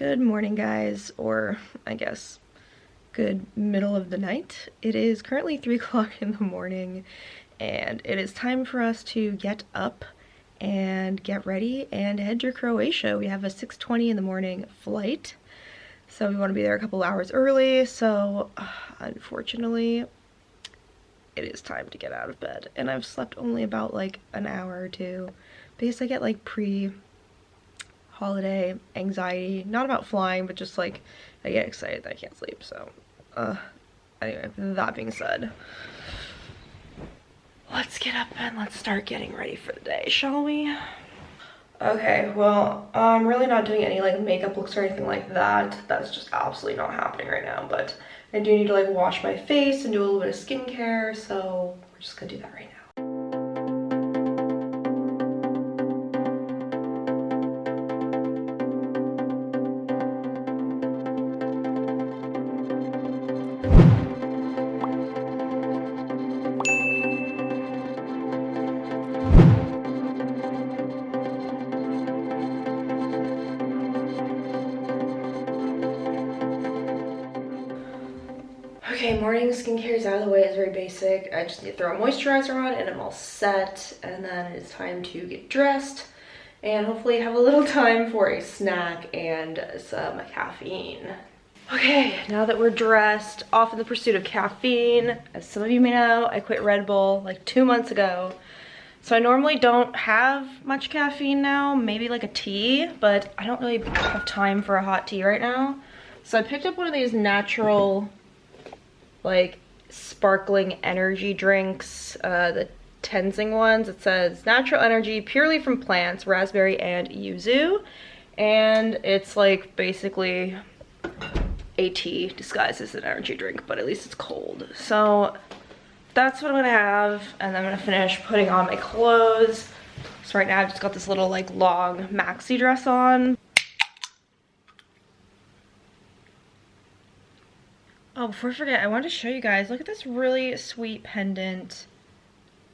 Good morning, guys, or I guess good middle of the night. It is currently 3 o'clock in the morning and it is time for us to get up and get ready and head to Croatia. We have a 6:20 in the morning flight, so we want to be there a couple hours early. So unfortunately it is time to get out of bed, and I've slept only about like an hour or two because I get like holiday anxiety, not about flying, but just like I get excited that I can't sleep. So anyway, that being said, let's get up and let's start getting ready for the day, shall we? Okay, well, I'm really not doing any like makeup looks or anything like that. That's just absolutely not happening right now, but I do need to like wash my face and do a little bit of skincare, so we're just gonna do that right now. Okay, morning skincare is out of the way. It's very basic. I just need to throw a moisturizer on and I'm all set. And then it's time to get dressed and hopefully have a little time for a snack and some caffeine. Okay, now that we're dressed, off in the pursuit of caffeine. As some of you may know, I quit Red Bull like 2 months ago. So I normally don't have much caffeine now, maybe like a tea, but I don't really have time for a hot tea right now. So I picked up one of these natural like sparkling energy drinks, the Tenzing ones. It says natural energy purely from plants, raspberry and yuzu, and it's like basically a tea disguised as an energy drink, but at least it's cold. So that's what I'm gonna have, and then I'm gonna finish putting on my clothes. So right now I've just got this little like long maxi dress on. Oh, before I forget, I wanted to show you guys, look at this really sweet pendant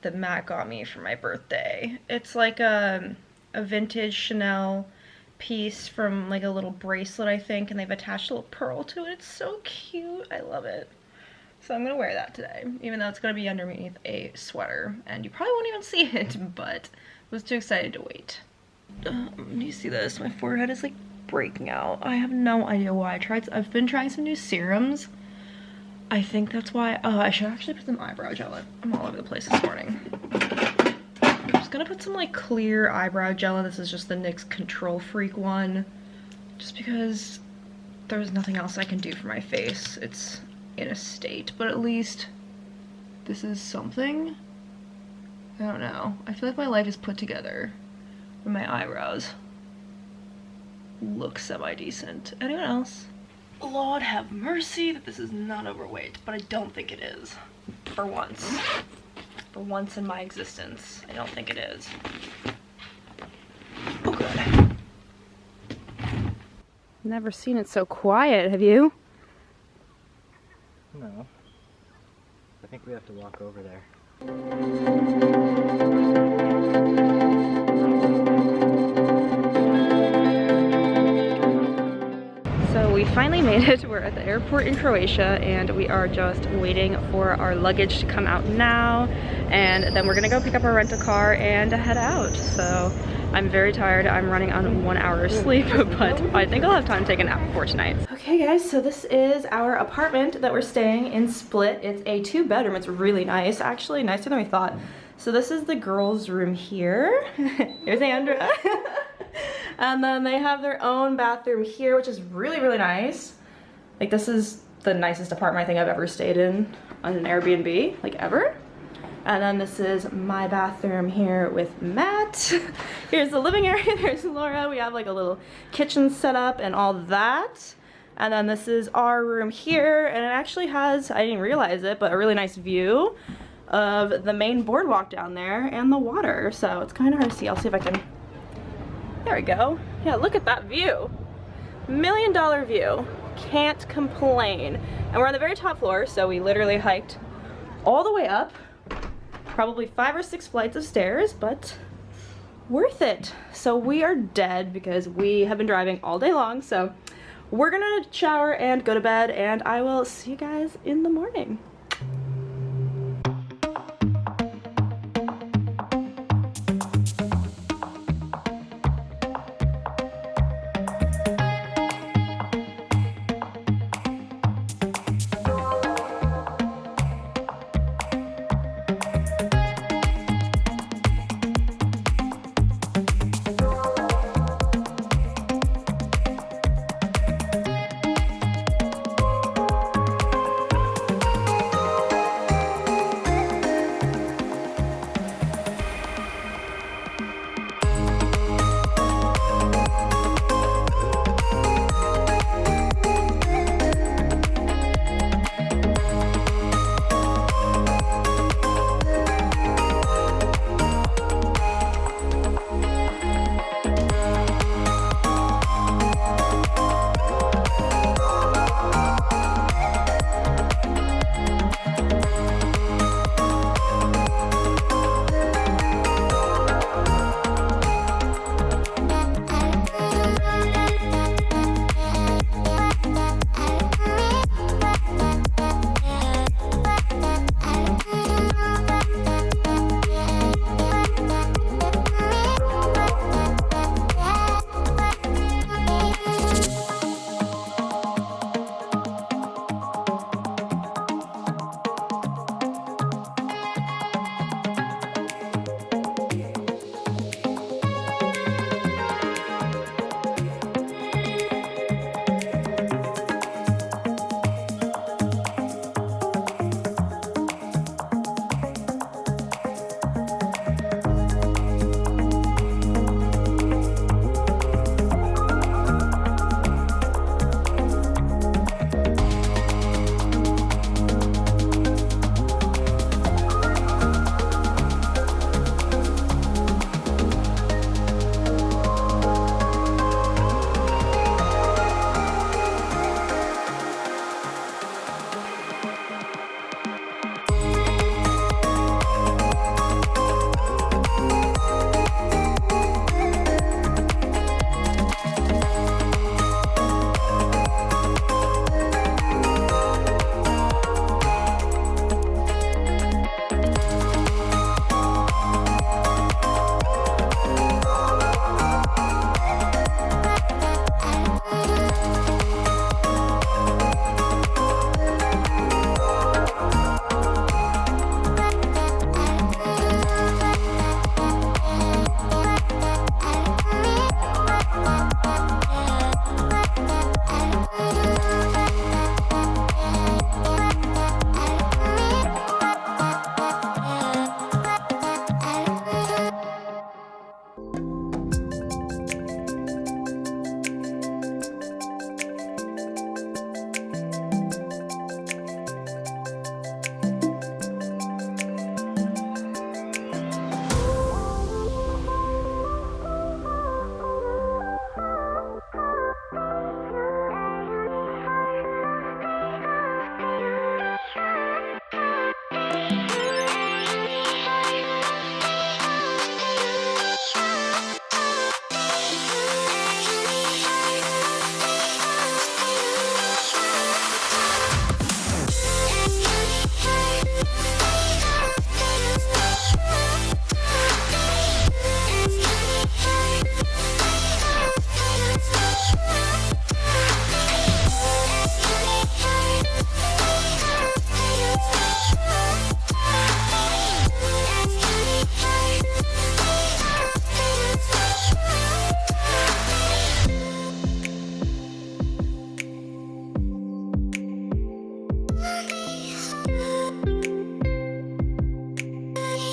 that Matt got me for my birthday. It's like a vintage Chanel piece from like a little bracelet, I think, and they've attached a little pearl to it. It's so cute. I love it. So I'm gonna wear that today, even though it's gonna be underneath a sweater, and you probably won't even see it, but I was too excited to wait. Do you see this? My forehead is like breaking out. I have no idea why. I've been trying some new serums. I think that's why. Oh, I should actually put some eyebrow gel in. I'm all over the place this morning. I'm just gonna put some like clear eyebrow gel in. This is just the NYX Control Freak one, just because there's nothing else I can do for my face. It's in a state, but at least this is something. I don't know. I feel like my life is put together when my eyebrows look semi-decent. Anyone else? Lord have mercy that this is not overweight, but I don't think it is. For once. For once in my existence, I don't think it is. Oh, good. Never seen it so quiet, have you? No. I think we have to walk over there. So we finally made it. We're at the airport in Croatia and we are just waiting for our luggage to come out now, and then we're gonna go pick up our rental car and head out. So I'm very tired. I'm running on 1 hour of sleep, but I think I'll have time to take a nap before tonight. Okay guys, so this is our apartment that we're staying in Split. It's a 2-bedroom. It's really nice, actually, nicer than we thought. So this is the girls' room here. There's Andra. And then they have their own bathroom here, which is really, really nice. Like, this is the nicest apartment I think I've ever stayed in on an Airbnb, like ever. And then this is my bathroom here with Matt. Here's the living area, there's Laura. We have like a little kitchen set up and all that. And then this is our room here, and it actually has, I didn't realize it, but a really nice view of the main boardwalk down there and the water. So it's kind of hard to see. I'll see if I can, there we go. Yeah, look at that view. $1 million view. Can't complain. And we're on the very top floor, so we literally hiked all the way up. Probably 5 or 6 flights of stairs, but worth it. So we are dead because we have been driving all day long, so we're gonna shower and go to bed, and I will see you guys in the morning.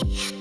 Yeah.